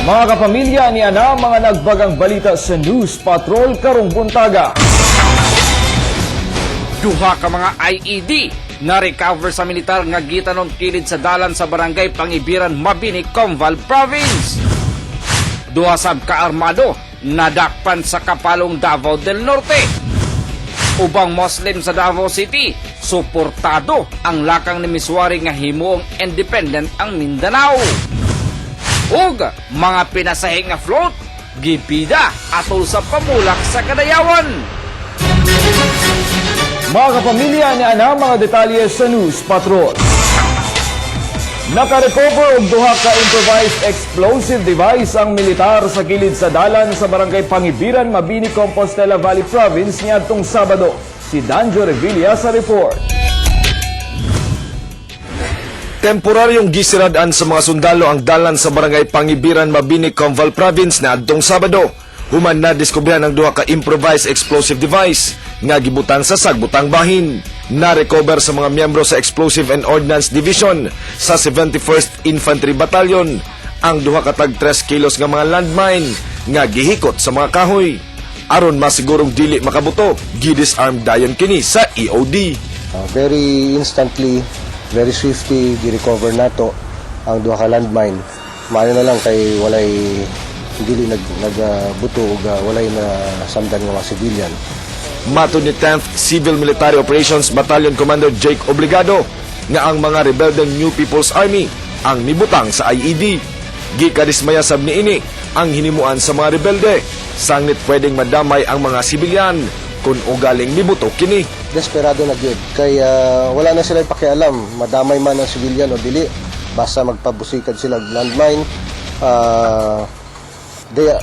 Mga kapamilya ni Ana, mga nagbagang balita sa News Patrol karong buntaga. Duha ka mga IED na recover sa militar nga gitanon kilid sa dalan sa barangay Pangibiran, Mabini, Combal Province. Duha sab ka armado nadakpan sa Kapalong, Davao del Norte. Ubang Muslim sa Davao City, suportado ang lakang ni Miswari nga himuong independent ang Mindanao. Ug mga pinasahing nga float gibida atol sa pamulak sa Kadayawan. Mga kapamilya ni Ana, mga detalye sa News Patrol. Nakarecover og duha ka improvised explosive device ang militar sa kilid sa dalan sa barangay Pangibiran, Mabini, Compostela Valley Province niadtong Sabado. Si Danjo Revilla sa report. Temporaryong gisiradaan sa mga sundalo ang dalan sa barangay Pangibiran, Mabini, Combal Province na adtong Sabado. Human na diskubrihan ang duha ka improvised explosive device nga gibutan sa sagbutang bahin. Na-recover sa mga miyembro sa Explosive and Ordnance Division sa 71st Infantry Battalion ang duha ka tag 3 kilos nga mga landmine nga gihikot sa mga kahoy. Aron masigurong dili makabuto, gidisarm dayon kini sa EOD. Very instantly, very swiftly gi-recover nato ang duha ka landmine. Maayo na lang kay walay dili nagbuto ug walay na samdan nga mga civilian. Matod ni 10th Civil Military Operations Battalion Commander Jake Obligado nga ang mga rebeldeng New People's Army ang nibutang sa IED. Gikadismaya sab niini ang hinimuan sa mga rebelde. Sanglit pwedeng madamay ang mga sibilyan kung ugaling nibuto kini. Desperado na gyud kay wala na sila pakialam madamay man ang civilian o dili basta magpabusikad sila og landmine.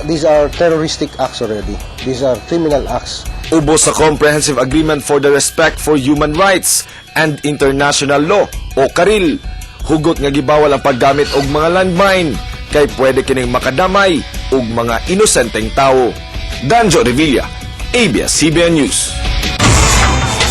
These are terroristic acts already. These are criminal acts. Ubos sa Comprehensive Agreement for the Respect for Human Rights and International Law o CARIL. Hugot nga gibawal ang paggamit og mga landmine kay pwede kining makadamay og mga inosenteng tao. Danjo Revilla, ABS-CBN News.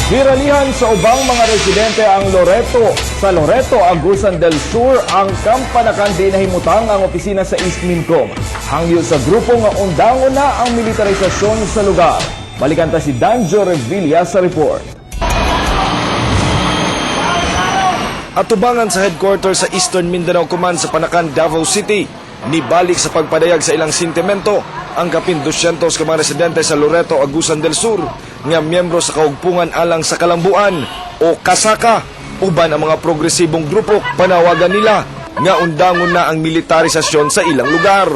Hiralihan sa ubang mga residente ang Loreto. Sa Loreto, Agusan del Sur, ang kampanakan di nahimutang ang opisina sa East Mincom. Hangyo sa grupo nga undangon na ang militarisasyon sa lugar. Balikan ta si Danjo Revilla sa report. Atubangan sa headquarters sa Eastern Mindanao Command sa Panakan, Davao City, nibalik sa pagpadayag sa ilang sentimento ang kapin 200 ka mga residente sa Loreto, Agusan del Sur nga miyembro sa kaugpungan alang sa kalambuan o kasaka. Uban ang mga progresibong grupo panawagan nila nga undangon na ang militarisasyon sa ilang lugar.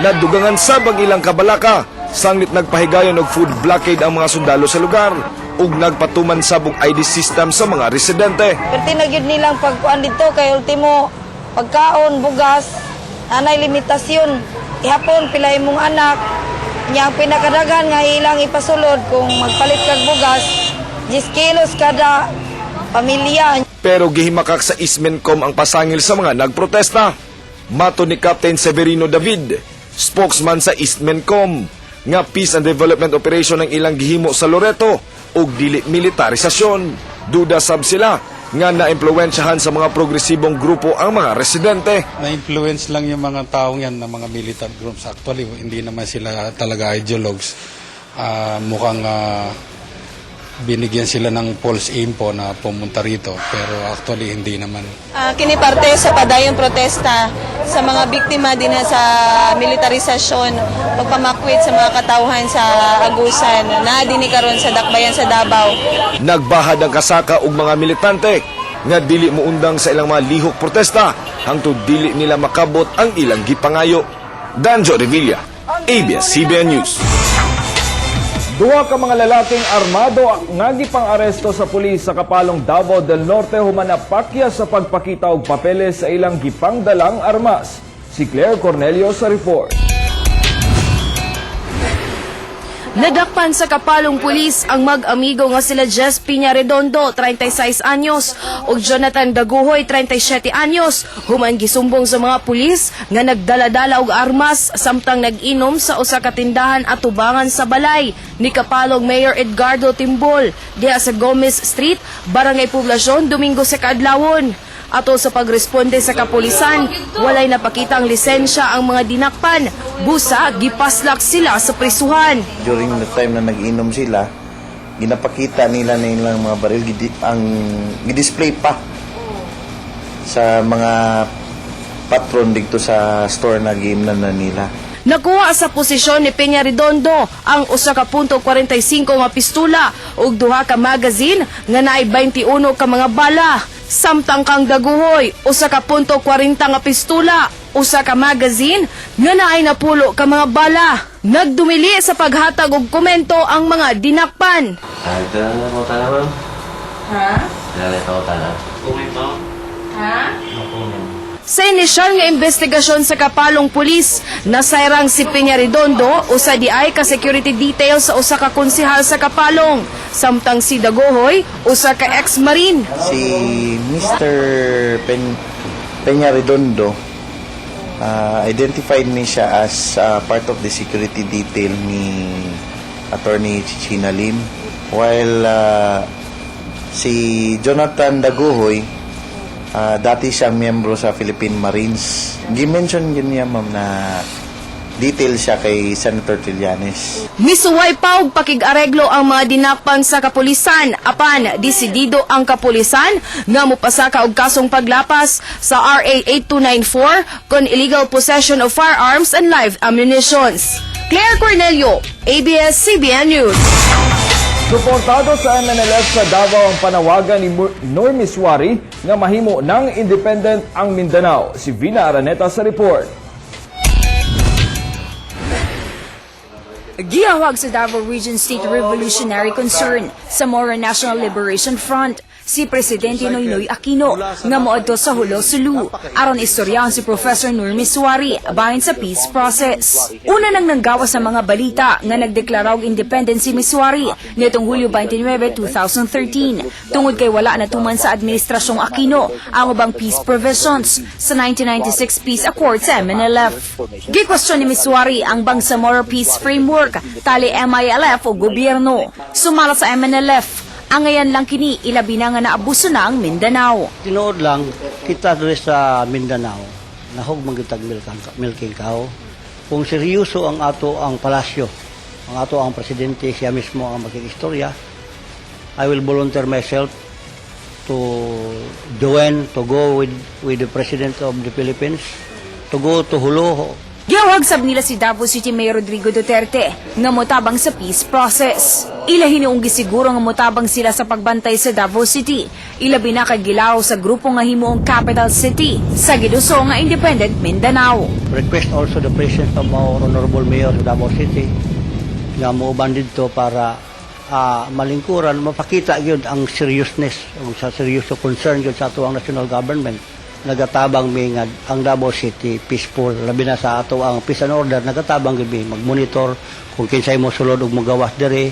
Nadugangan sabang ilang kabalaka, sanglit nagpahigayon og food blockade ang mga sundalo sa lugar ug nagpatuman sabog ID system sa mga residente. Perti na gyud nilang pagkuan dito kay ultimo pagkaon, bugas, anay limitasyon. Ihapon pila imong anak, nya ang pinakadagan nga ilang ipasulod kung magpalit kag bugas, 10 kilos kada pamilya. Pero gihimakak sa Ismencom ang pasangil sa mga nagprotesta. Mato ni Captain Severino David, spokesman sa Ismencom, nga peace and development operation ang ilang gihimo sa Loreto ug dili militarisasyon. Duda sab sila nga naimpluwensyahan sa mga progresibong grupo ang mga residente. Na-influence lang yung mga taong yan ng mga militant groups. Actually, hindi naman sila talaga ideologues. Mukhang binigyan sila ng false info na pumunta rito. Pero actually, hindi naman. Kini parte sa padayong protesta sa mga biktima din sa militarisasyon, pagpamakwit sa mga katauhan sa Agusan na dini karon sa dakbayan sa Davao. Nagbahad ang kasaka ug mga militante nga dili muundang sa ilang mga lihok protesta hangtod dili nila makabot ang ilang gipangayo. Danjo Revilla, ABS-CBN News. Duha ka mga lalaking armado nga gipang-aresto sa pulis sa Kapalong, Davao del Norte human napakya sa pagpakita og papeles sa ilang gipangdalang armas. Si Claire Cornelio sa report. Nadakpan sa Kapalong Pulis ang mag-amigo nga sila Jess Piña Redondo, 36 anyos, ug Jonathan Daguhoy, 37 anyos, human gisumbong sa mga pulis nga nagdala-dala og armas samtang nag-inom sa usa ka tindahan atubangan sa balay ni Kapalong Mayor Edgardo Timbol diha sa Gomez Street, Barangay Poblacion, Domingo sa kaadlawon. Ato sa pagresponde sa kapulisan, walay napakitang lisensya ang mga dinakpan. Busa, gipaslak sila sa prisuhan. During the time na nag-inom sila, ginapakita nila na ilang mga baril, ang gidisplay pa sa mga patron dito sa store na game na nila. Nakuha sa posisyon ni Peña Redondo ang usa ka .45 nga pistola ug duha ka magazine nga naay 21 ka mga bala. Samtang kang Daguhoy, usa ka .40 nga pistola, usa ka magazine nga naay napulo ka mga bala. Nagdumili sa paghatag og komento ang mga dinakpan. Sa inisyal nga investigasyon sa Kapalong Pulis, nasayrang si Peña Redondo usa di ay ka security detail sa usa ka konsehal sa Kapalong. Samtang si Daguhoy, usa ka ex-marine. Si Mr. Peña Redondo, identified ni siya as part of the security detail ni Attorney Chichina Lim. While si Jonathan Daguhoy, dati siyang miyembro sa Philippine Marines. Gimension yun niya, ma'am, na detail siya kay Senator Trillanes. Misuway pa og pakig-areglo ang mga dinakpan sa kapulisan. Apan, desidido ang kapulisan nga mopasaka og kasong paglapas sa RA 8294 kon illegal possession of firearms and live ammunitions. Claire Cornelio, ABS-CBN News. Suportado sa MNLF sa Davao ang panawagan ni Normy Suari nga mahimo ng independent ang Mindanao. Si Vina Araneta sa report. Gihawag sa Davao Region State Revolutionary Concern sa Moro National Liberation Front si Presidente Noynoy Aquino nga moadto sa Hulo Sulu aron istoryahan si Professor Normy Suari bahin sa peace process. Una nang nanggawa sa mga balita nga nagdeklara og independence si Suari nitong Hulyo 29, 2013 tungod kay wala na tuman sa administrasyong Aquino ang ubang peace provisions sa 1996 Peace Accord sa MNLF. Gikwestiyon ni Suari ang Bangsamoro Peace Framework tali MILF o gobyerno. Sumala sa MNLF ang ngayon lang kini ilabi na nga naabuso na ang Mindanao. Tinuod lang, kita doon sa Mindanao, nahog magitag milking cow. Kung seryoso ang ato ang palasyo, ang ato ang presidente, siya mismo ang magkikistorya, I will volunteer myself to join, to go with the President of the Philippines, to go to Hulo. Gihawag sab nila si Davao City Mayor Rodrigo Duterte nga motabang sa peace process. Ila hinuong gisiguro nga motabang sila sa pagbantay sa Davao City. Ilabi na kay gilaw sa grupo nga himuong capital city sa giduso nga independent Mindanao. Request also the presence of our Honorable Mayor of Davao City nga muuban dito para malingkuran, mapakita yun ang seriousness, sa seryoso concern yun sa ato ang national government. Nagatabang mi nga ang Davao City peaceful, labi na sa ato ang peace and order, nagatabang gibi mag-monitor kung kinsay mo sulod og magawas diri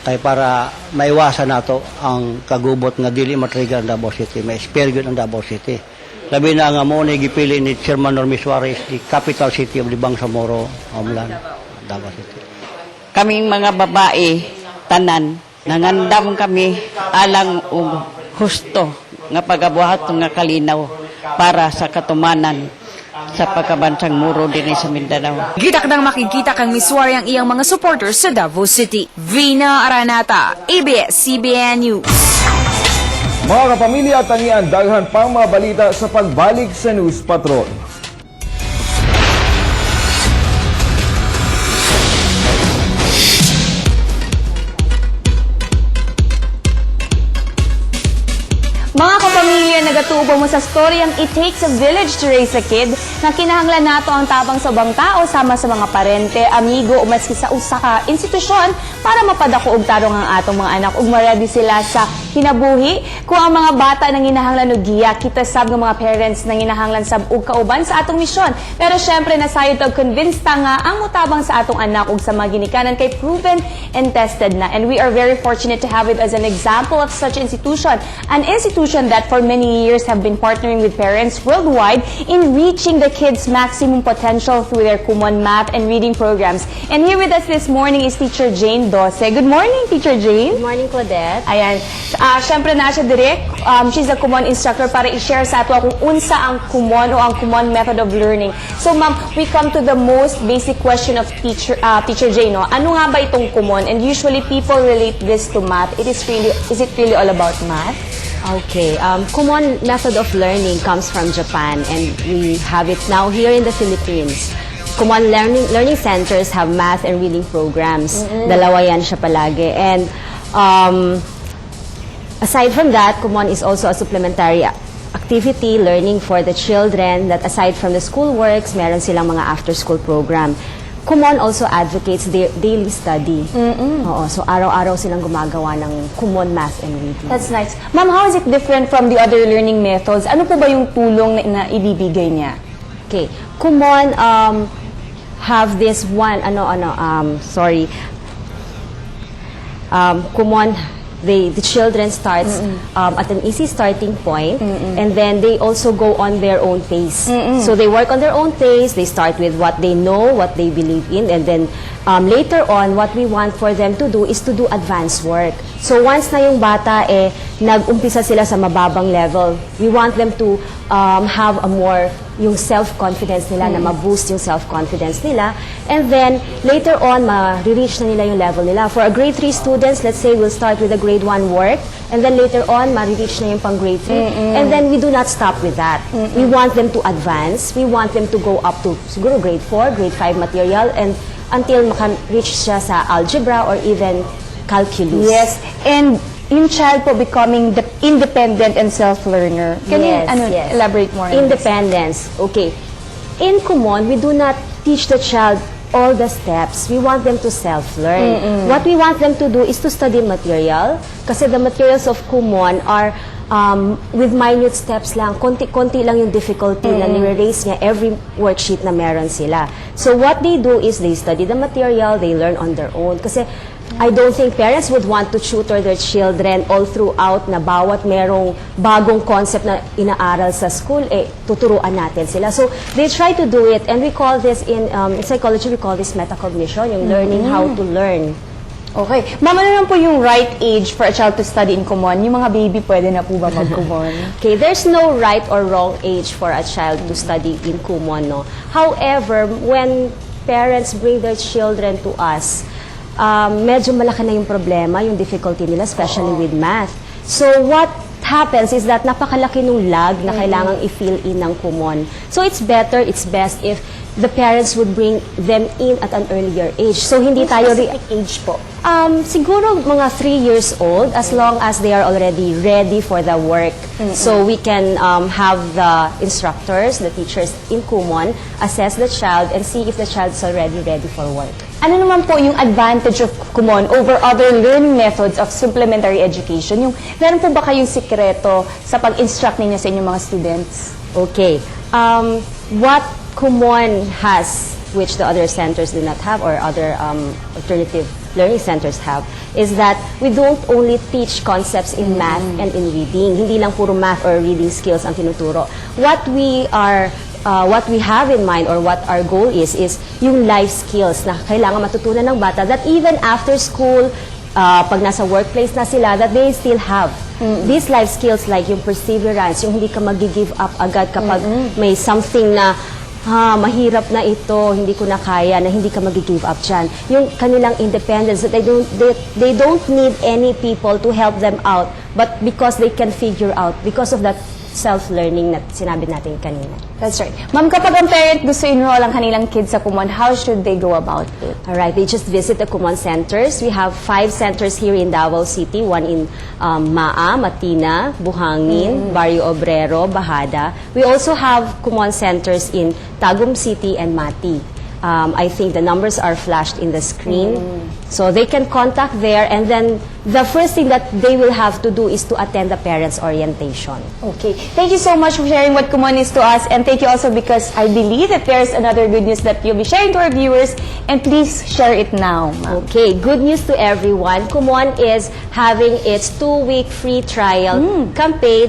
kay para maiwasan nato ang kagubot nga dili matrigger ang Davao City, ma-spare gyud ang Davao City. Labi na nga mo ni gipili ni Chairman Normy Suarez the capital city of the Bangsamoro homeland, Davao City. Kaming mga babae tanan nangandam kami alang og husto nga pagabuhat nga kalinaw para sa katumanan sa pagkabansang Moro din sa Mindanao. Gitakdang makikita kang Suari ang iyang mga supporters sa Davao City. Vina Aranata, ABS-CBN News. Mga kapamilya, tangian daghan pang mga balita sa pagbalik sa News Patrol. Mga kapamilya, nagatubo mo sa storyang It Takes a Village to Raise a Kid na kinahanglan nato ang tabang sa ubang tao sama sa mga parente, amigo o maski sa usa ka institusyon para mapadako og tarong ang atong mga anak ug ma-ready sila sa kinabuhi. Kung ang mga bata nang ginahanglan og giya, kita sab nga mga parents nang ginahanglan sab og kauban sa atong misyon. Pero syempre nasayod og convinced ta nga ang mutabang sa atong anak ug sa mga ginikanan kay proven and tested na. And we are very fortunate to have it as an example of such institution. An institution that for many years have been partnering with parents worldwide in reaching the kids' maximum potential through their Kumon math and reading programs. And here with us this morning is Teacher Jane Dose. Good morning, Teacher Jane. Good morning, Claudette. Ayan. Syempre na siya direct. She's a Kumon instructor para i-share sa ato kung unsa ang Kumon o ang Kumon method of learning. So ma'am, we come to the most basic question of Teacher Jay, no? Ano nga ba itong Kumon? And usually people relate this to math. Is it really all about math? Okay, Kumon method of learning comes from Japan, and we have it now here in the Philippines. Kumon learning centers have math and reading programs. Dalawa yan siya palagi. And aside from that, Kumon is also a supplementary activity learning for the children that aside from the school works, meron silang mga after-school program. Kumon also advocates daily study. Oo, so araw-araw silang gumagawa ng Kumon math and reading. That's nice. Ma'am, how is it different from the other learning methods? Ano po ba yung tulong na ibibigay niya? Okay, Kumon have this one, Kumon, the children starts at an easy starting point, and then they also go on their own pace. So they work on their own pace, they start with what they know, what they believe in, and then later on, what we want for them to do is to do advanced work. So once na yung bata nag-umpisa sila sa mababang level, we want them to have a more yung self-confidence nila, na ma-boost yung self-confidence nila. And then, later on, ma-reach na nila yung level nila. For a grade 3 students, let's say we'll start with a grade 1 work, and then later on, ma-reach na yung pang grade 3. And then, we do not stop with that. We want them to advance. We want them to go up to, siguro, grade 4, grade 5 material, and until maka-reach siya sa algebra or even calculus. Yes, and yung child po becoming independent and self-learner. Can you elaborate more on Independence. Okay. In Kumon, we do not teach the child all the steps. We want them to self-learn. What we want them to do is to study material. Kasi the materials of Kumon are with minute steps lang. Konti-konti lang yung difficulty na nire-raise niya every worksheet na meron sila. So what they do is they study the material, they learn on their own. Kasi I don't think parents would want to tutor their children all throughout na bawat merong bagong concept na inaaral sa school, tuturuan natin sila. So, they try to do it, and we call this, in psychology, we call this metacognition, yung learning how to learn. Okay. Ma'am, ano lang po yung right age for a child to study in Kumon? Yung mga baby, pwede na po ba mag-Kumon? Okay, there's no right or wrong age for a child to study in Kumon, no? However, when parents bring their children to us, medyo malaki na yung problema, yung difficulty nila, especially with math. So what happens is that napakalaki nung lag na kailangang i-fill in ng Kumon. So it's better, it's best if the parents would bring them in at an earlier age. So hindi tayo... Specific age po? Siguro mga 3 years old, as long as they are already ready for the work. So we can have the instructors, the teachers in Kumon, assess the child and see if the child is already ready for work. Ano naman po yung advantage of Kumon over other learning methods of supplementary education? Yung, meron po ba kayong sikreto sa pag-instruct ninyo sa inyong mga students? Okay. What Kumon has, which the other centers do not have, or other alternative learning centers have, is that we don't only teach concepts in math and in reading. Hindi lang puro math or reading skills ang tinuturo. What we have in mind, or what our goal is yung life skills na kailangan matutunan ng bata, that even after school, pag nasa workplace na sila, that they still have. These life skills like yung perseverance, yung hindi ka mag-give up agad kapag may something na mahirap na ito, hindi ko na kaya, na hindi ka mag-give up dyan. Yung kanilang independence, that they don't need any people to help them out, but because they can figure out, because of that self-learning na sinabi natin kanina. That's right. Ma'am, kapag ang parent gusto enroll ang kanilang kids sa Kumon, how should they go about it? Alright, they just visit the Kumon centers. We have 5 centers here in Davao City, one in Maa, Matina, Buhangin, Barrio Obrero, Bahada. We also have Kumon centers in Tagum City and Mati. I think the numbers are flashed in the screen. So they can contact there, and then the first thing that they will have to do is to attend the parents' orientation. Okay. Thank you so much for sharing what Kumon is to us, and thank you also because I believe that there's another good news that you'll be sharing to our viewers, and please share it now, ma'am. Okay, good news to everyone. Kumon is having its 2-week free trial campaign,